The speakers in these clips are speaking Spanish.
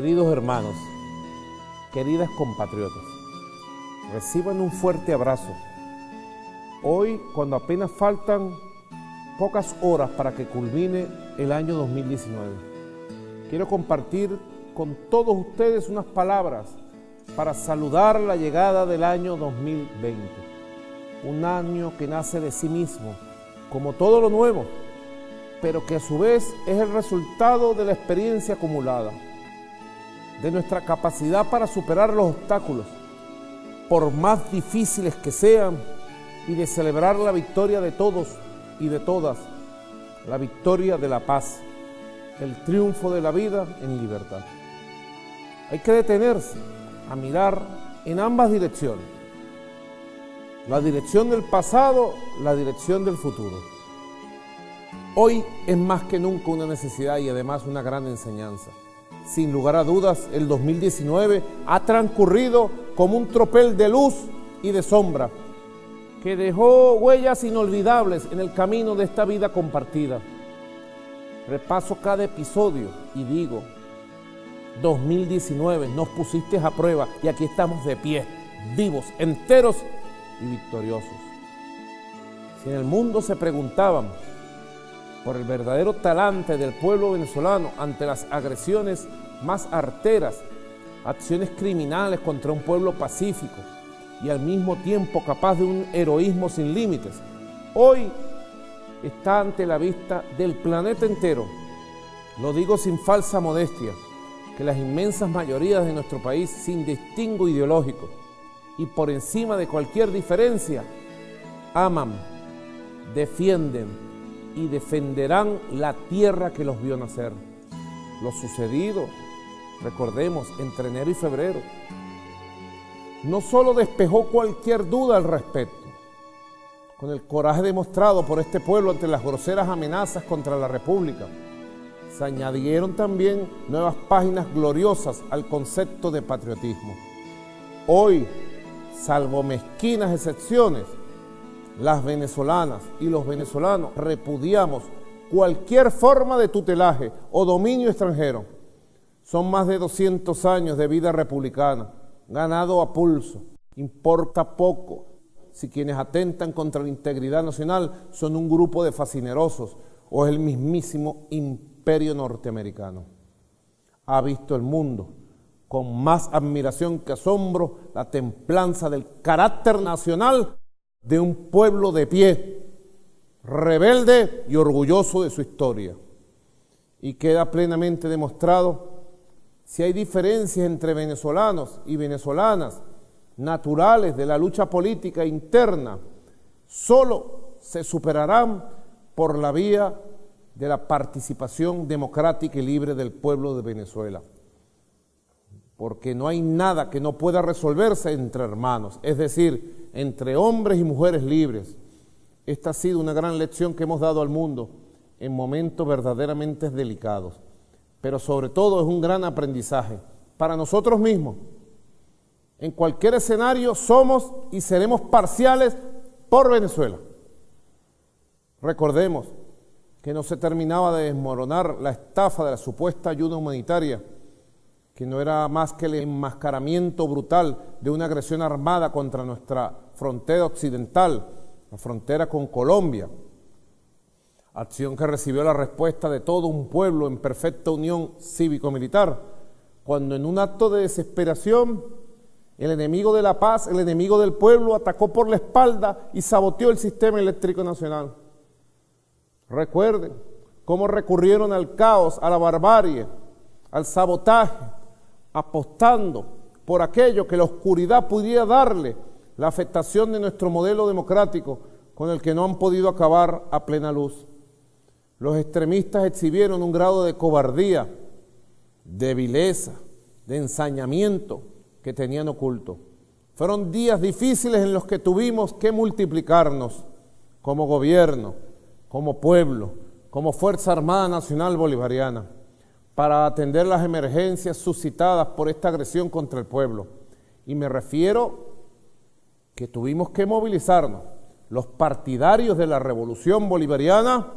Queridos hermanos, queridas compatriotas, reciban un fuerte abrazo. Hoy, cuando apenas faltan pocas horas para que culmine el año 2019, quiero compartir con todos ustedes unas palabras para saludar la llegada del año 2020. Un año que nace de sí mismo, como todo lo nuevo, pero que a su vez es el resultado de la experiencia acumulada, de nuestra capacidad para superar los obstáculos, por más difíciles que sean, y de celebrar la victoria de todos y de todas, la victoria de la paz, el triunfo de la vida en libertad. Hay que detenerse a mirar en ambas direcciones, la dirección del pasado, la dirección del futuro. Hoy es más que nunca una necesidad y además una gran enseñanza. Sin lugar a dudas, el 2019 ha transcurrido como un tropel de luz y de sombra, que dejó huellas inolvidables en el camino de esta vida compartida. Repaso cada episodio y digo, 2019 nos pusiste a prueba y aquí estamos de pie, vivos, enteros y victoriosos. Si en el mundo se preguntaban por el verdadero talante del pueblo venezolano ante las agresiones más arteras, acciones criminales contra un pueblo pacífico y al mismo tiempo capaz de un heroísmo sin límites, hoy está ante la vista del planeta entero. Lo digo sin falsa modestia, que las inmensas mayorías de nuestro país, sin distingo ideológico y por encima de cualquier diferencia, aman, defienden y defenderán la tierra que los vio nacer. Lo sucedido, recordemos, entre enero y febrero, no solo despejó cualquier duda al respecto, con el coraje demostrado por este pueblo ante las groseras amenazas contra la República, se añadieron también nuevas páginas gloriosas al concepto de patriotismo. Hoy, salvo mezquinas excepciones, las venezolanas y los venezolanos repudiamos cualquier forma de tutelaje o dominio extranjero. Son más de 200 años de vida republicana, ganado a pulso. Importa poco si quienes atentan contra la integridad nacional son un grupo de fascinerosos o es el mismísimo imperio norteamericano. Ha visto el mundo con más admiración que asombro la templanza del carácter nacional de un pueblo de pie, rebelde y orgulloso de su historia. Y queda plenamente demostrado, si hay diferencias entre venezolanos y venezolanas naturales de la lucha política interna, solo se superarán por la vía de la participación democrática y libre del pueblo de Venezuela. Porque no hay nada que no pueda resolverse entre hermanos, es decir, entre hombres y mujeres libres. Esta ha sido una gran lección que hemos dado al mundo en momentos verdaderamente delicados, pero sobre todo es un gran aprendizaje para nosotros mismos. En cualquier escenario somos y seremos parciales por Venezuela. Recordemos que no se terminaba de desmoronar la estafa de la supuesta ayuda humanitaria, que no era más que el enmascaramiento brutal de una agresión armada contra nuestra frontera occidental, la frontera con Colombia, acción que recibió la respuesta de todo un pueblo en perfecta unión cívico-militar, cuando en un acto de desesperación el enemigo de la paz, el enemigo del pueblo, atacó por la espalda y saboteó el sistema eléctrico nacional. Recuerden cómo recurrieron al caos, a la barbarie, al sabotaje, apostando por aquello que la oscuridad pudiera darle la afectación de nuestro modelo democrático con el que no han podido acabar a plena luz. Los extremistas exhibieron un grado de cobardía, de vileza, de ensañamiento que tenían oculto. Fueron días difíciles en los que tuvimos que multiplicarnos como gobierno, como pueblo, como Fuerza Armada Nacional Bolivariana, para atender las emergencias suscitadas por esta agresión contra el pueblo. Y me refiero que tuvimos que movilizarnos, los partidarios de la revolución bolivariana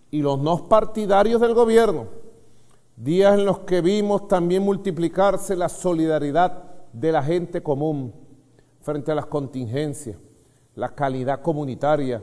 y los no partidarios del gobierno, días en los que vimos también multiplicarse la solidaridad de la gente común frente a las contingencias, la calidad comunitaria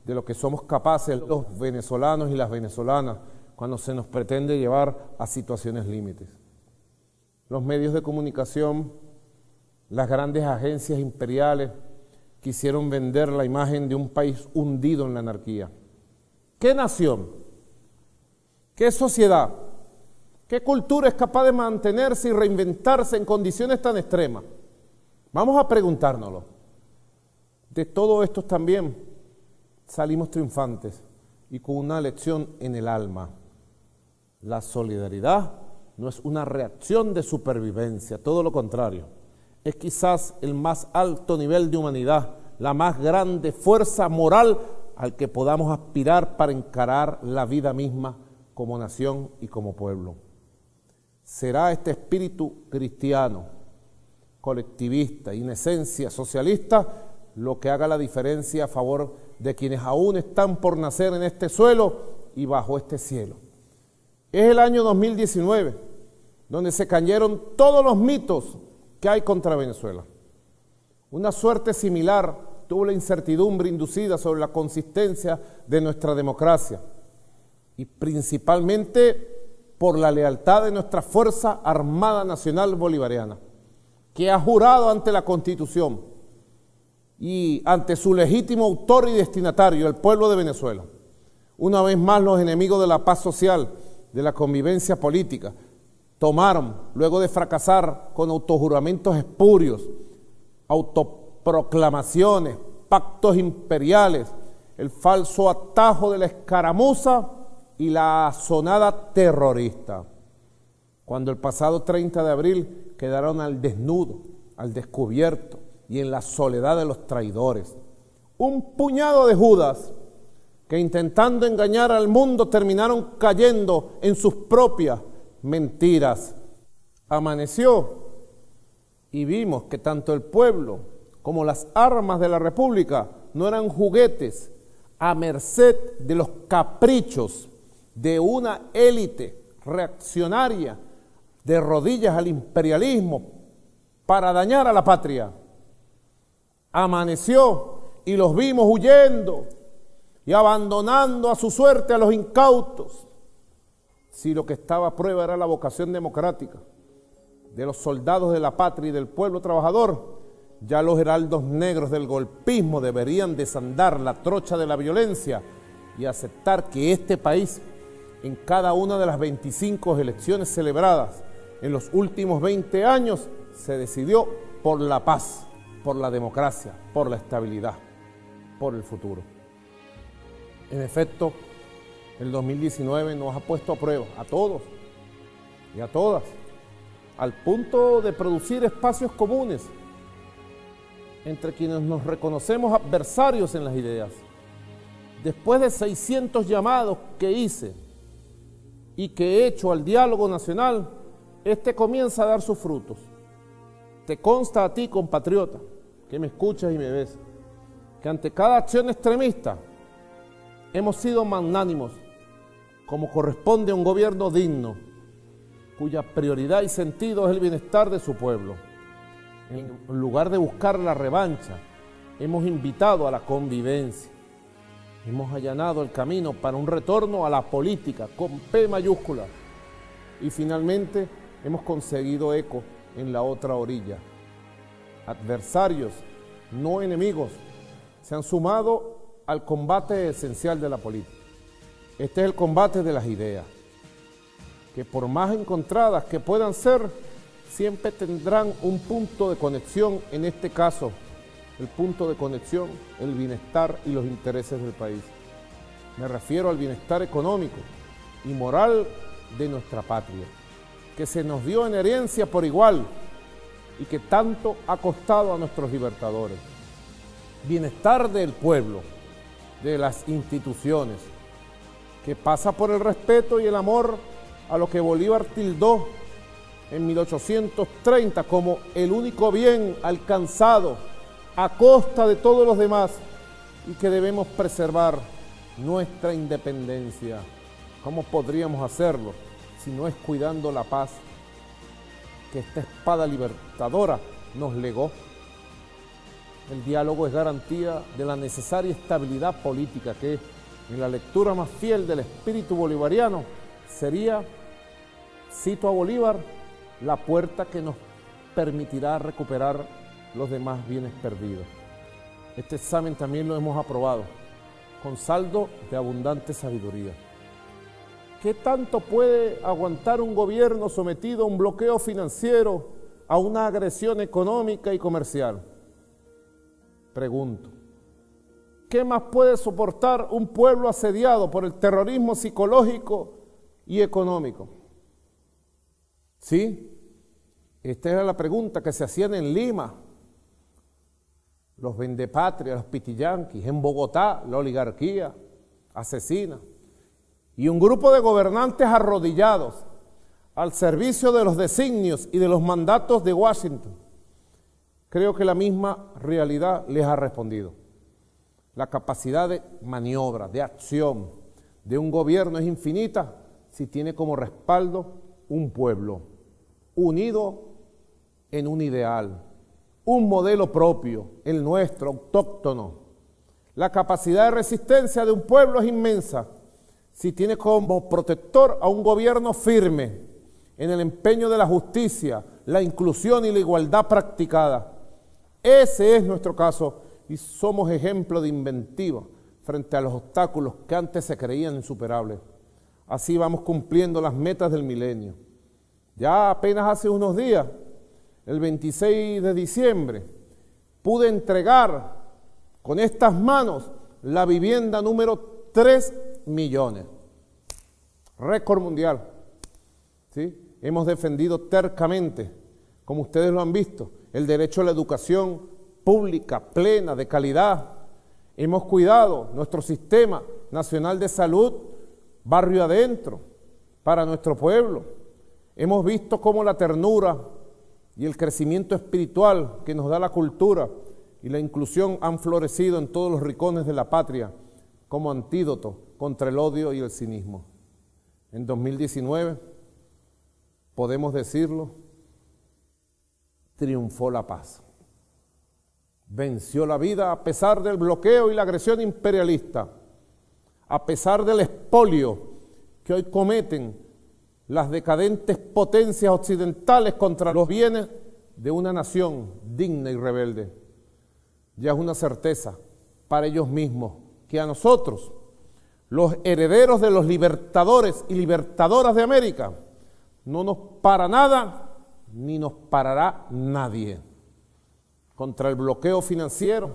de lo que somos capaces los venezolanos y las venezolanas cuando se nos pretende llevar a situaciones límites. Los medios de comunicación, las grandes agencias imperiales quisieron vender la imagen de un país hundido en la anarquía. ¿Qué nación? ¿Qué sociedad? ¿Qué cultura es capaz de mantenerse y reinventarse en condiciones tan extremas? Vamos a preguntárnoslo. De todo esto también salimos triunfantes y con una lección en el alma. La solidaridad no es una reacción de supervivencia, todo lo contrario. Es quizás el más alto nivel de humanidad, la más grande fuerza moral al que podamos aspirar para encarar la vida misma como nación y como pueblo. Será este espíritu cristiano, colectivista y en esencia socialista lo que haga la diferencia a favor de quienes aún están por nacer en este suelo y bajo este cielo. Es el año 2019, donde se cayeron todos los mitos que hay contra Venezuela. Una suerte similar tuvo la incertidumbre inducida sobre la consistencia de nuestra democracia y principalmente por la lealtad de nuestra Fuerza Armada Nacional Bolivariana, que ha jurado ante la Constitución y ante su legítimo autor y destinatario, el pueblo de Venezuela. Una vez más, los enemigos de la paz social, de la convivencia política, tomaron, luego de fracasar con autojuramentos espurios, autoproclamaciones, pactos imperiales, el falso atajo de la escaramuza y la asonada terrorista, cuando el pasado 30 de abril quedaron al desnudo, al descubierto y en la soledad de los traidores. Un puñado de Judas que intentando engañar al mundo terminaron cayendo en sus propias mentiras. Amaneció y vimos que tanto el pueblo como las armas de la República no eran juguetes a merced de los caprichos de una élite reaccionaria de rodillas al imperialismo para dañar a la patria. Amaneció y los vimos huyendo y abandonando a su suerte a los incautos. Si lo que estaba a prueba era la vocación democrática de los soldados de la patria y del pueblo trabajador, ya los heraldos negros del golpismo deberían desandar la trocha de la violencia y aceptar que este país, en cada una de las 25 elecciones celebradas en los últimos 20 años, se decidió por la paz, por la democracia, por la estabilidad, por el futuro. En efecto, el 2019 nos ha puesto a prueba a todos y a todas, al punto de producir espacios comunes entre quienes nos reconocemos adversarios en las ideas. Después de 600 llamados que hice y que he hecho al diálogo nacional, este comienza a dar sus frutos. Te consta a ti, compatriota, que me escuchas y me ves, que ante cada acción extremista hemos sido magnánimos, como corresponde a un gobierno digno, cuya prioridad y sentido es el bienestar de su pueblo. En lugar de buscar la revancha, hemos invitado a la convivencia. Hemos allanado el camino para un retorno a la política con P mayúscula. Y finalmente hemos conseguido eco en la otra orilla. Adversarios, no enemigos, se han sumado al combate esencial de la política. Este es el combate de las ideas, que por más encontradas que puedan ser, siempre tendrán un punto de conexión, en este caso, el punto de conexión, el bienestar y los intereses del país. Me refiero al bienestar económico y moral de nuestra patria, que se nos dio en herencia por igual y que tanto ha costado a nuestros libertadores. Bienestar del pueblo, de las instituciones, que pasa por el respeto y el amor a lo que Bolívar tildó en 1830 como el único bien alcanzado a costa de todos los demás y que debemos preservar nuestra independencia. ¿Cómo podríamos hacerlo si no es cuidando la paz que esta espada libertadora nos legó. El diálogo es garantía de la necesaria estabilidad política que, en la lectura más fiel del espíritu bolivariano, sería, cito a Bolívar, la puerta que nos permitirá recuperar los demás bienes perdidos. Este examen también lo hemos aprobado, con saldo de abundante sabiduría. ¿Qué tanto puede aguantar un gobierno sometido a un bloqueo financiero, a una agresión económica y comercial? Pregunto, ¿qué más puede soportar un pueblo asediado por el terrorismo psicológico y económico? Sí, esta era la pregunta que se hacían en Lima, los vendepatrias, los pitiyanquis, en Bogotá, la oligarquía asesina, y un grupo de gobernantes arrodillados al servicio de los designios y de los mandatos de Washington. Creo que la misma realidad les ha respondido. La capacidad de maniobra, de acción de un gobierno es infinita si tiene como respaldo un pueblo unido en un ideal, un modelo propio, el nuestro, autóctono. La capacidad de resistencia de un pueblo es inmensa si tiene como protector a un gobierno firme en el empeño de la justicia, la inclusión y la igualdad practicada. Ese es nuestro caso y somos ejemplo de inventiva frente a los obstáculos que antes se creían insuperables. Así vamos cumpliendo las metas del milenio. Ya apenas hace unos días, el 26 de diciembre, pude entregar con estas manos la vivienda número 3 millones. Récord mundial. ¿Sí? Hemos defendido tercamente, como ustedes lo han visto, el derecho a la educación pública, plena, de calidad. Hemos cuidado nuestro sistema nacional de salud, barrio adentro, para nuestro pueblo. Hemos visto cómo la ternura y el crecimiento espiritual que nos da la cultura y la inclusión han florecido en todos los rincones de la patria como antídoto contra el odio y el cinismo. En 2019, podemos decirlo, triunfó la paz. Venció la vida a pesar del bloqueo y la agresión imperialista, a pesar del expolio que hoy cometen las decadentes potencias occidentales contra los bienes de una nación digna y rebelde. Ya es una certeza para ellos mismos que a nosotros, los herederos de los libertadores y libertadoras de América, no nos para nada ni nos parará nadie. Contra el bloqueo financiero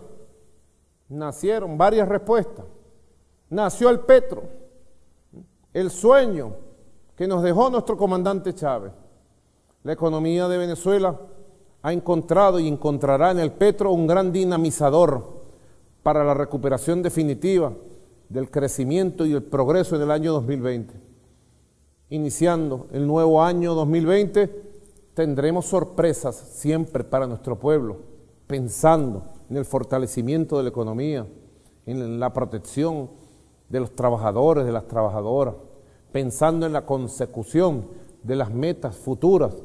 nacieron varias respuestas. Nació el petro, el sueño que nos dejó nuestro comandante Chávez. La economía de Venezuela ha encontrado y encontrará en el petro un gran dinamizador para la recuperación definitiva del crecimiento y el progreso en el año 2020. Iniciando el nuevo año 2020, tendremos sorpresas siempre para nuestro pueblo, pensando en el fortalecimiento de la economía, en la protección de los trabajadores, de las trabajadoras, pensando en la consecución de las metas futuras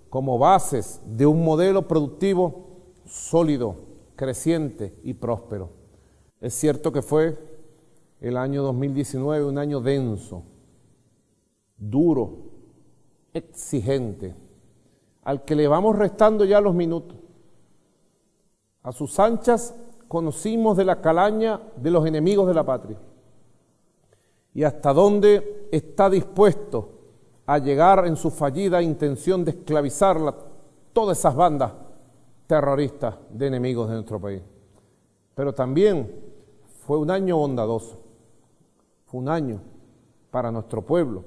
como bases de un modelo productivo sólido, creciente y próspero. Es cierto que fue el año 2019 un año denso, duro, exigente, al que le vamos restando ya los minutos. A sus anchas conocimos de la calaña de los enemigos de la patria y hasta dónde está dispuesto a llegar en su fallida intención de esclavizar todas esas bandas terroristas de enemigos de nuestro país. Pero también fue un año bondadoso, fue un año para nuestro pueblo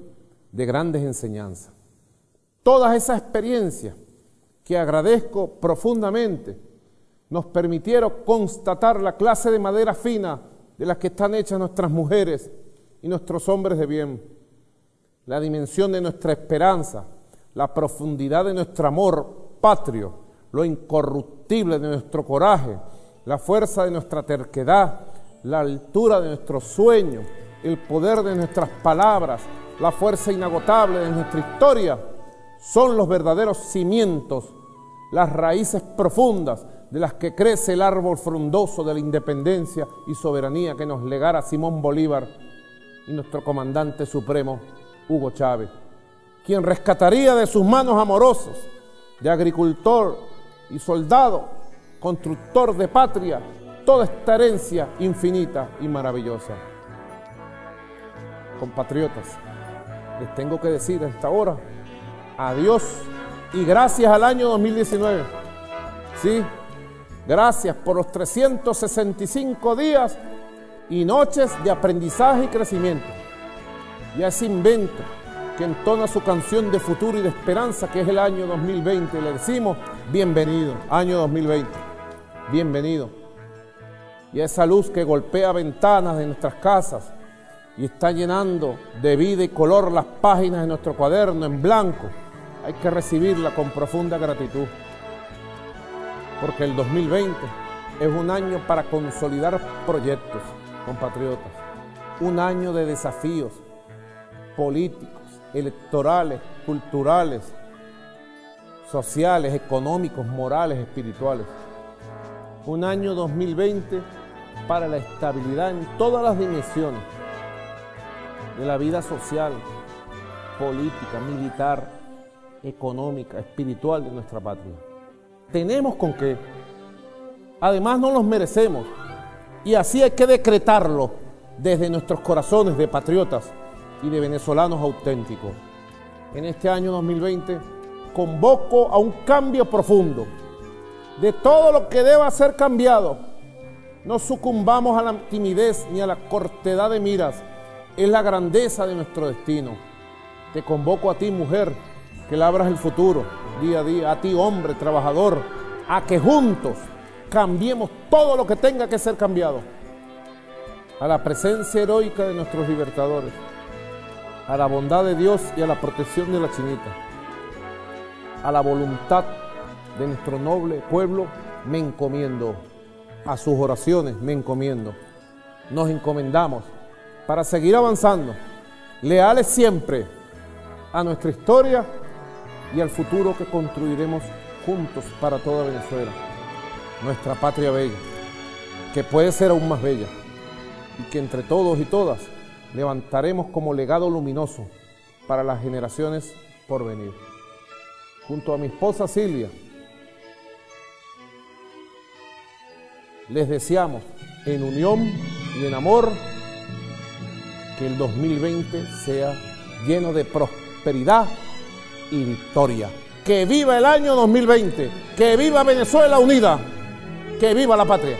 de grandes enseñanzas. Todas esas experiencias que agradezco profundamente nos permitieron constatar la clase de madera fina de las que están hechas nuestras mujeres y nuestros hombres de bien, la dimensión de nuestra esperanza, la profundidad de nuestro amor patrio, lo incorruptible de nuestro coraje, la fuerza de nuestra terquedad, la altura de nuestros sueños, el poder de nuestras palabras la fuerza inagotable de nuestra historia, son los verdaderos cimientos, las raíces profundas de las que crece el árbol frondoso de la independencia y soberanía que nos legara Simón Bolívar y nuestro comandante supremo, Hugo Chávez, quien rescataría de sus manos amorosas, de agricultor y soldado, constructor de patria, toda esta herencia infinita y maravillosa. Compatriotas, les tengo que decir a esta hora, adiós y gracias al año 2019. Sí, gracias por los 365 días y noches de aprendizaje y crecimiento. Y a ese invento que entona su canción de futuro y de esperanza, que es el año 2020, le decimos bienvenido, año 2020, bienvenido. Y a esa luz que golpea ventanas de nuestras casas y está llenando de vida y color las páginas de nuestro cuaderno en blanco, hay que recibirla con profunda gratitud, porque el 2020 es un año para consolidar proyectos, compatriotas, un año de desafíos políticos, electorales, culturales, sociales, económicos, morales, espirituales. Un año 2020 para la estabilidad en todas las dimensiones de la vida social, política, militar, económica, espiritual de nuestra patria. Tenemos con qué. Además nos los merecemos y así hay que decretarlo desde nuestros corazones de patriotas y de venezolanos auténticos. En este año 2020 convoco a un cambio profundo de todo lo que deba ser cambiado. No sucumbamos a la timidez ni a la cortedad de miras, es la grandeza de nuestro destino. Te convoco a ti, mujer, que labras el futuro día a día, a ti, hombre, trabajador, a que juntos cambiemos todo lo que tenga que ser cambiado, a la presencia heroica de nuestros libertadores, a la bondad de Dios y a la protección de la Chinita, a la voluntad de nuestro noble pueblo me encomiendo, a sus oraciones me encomiendo. Nos encomendamos para seguir avanzando, leales siempre a nuestra historia y al futuro que construiremos juntos para toda Venezuela, nuestra patria bella, que puede ser aún más bella, y que entre todos y todas levantaremos como legado luminoso para las generaciones por venir. Junto a mi esposa Silvia, les deseamos en unión y en amor que el 2020 sea lleno de prosperidad y victoria. ¡Que viva el año 2020! ¡Que viva Venezuela unida! ¡Que viva la patria!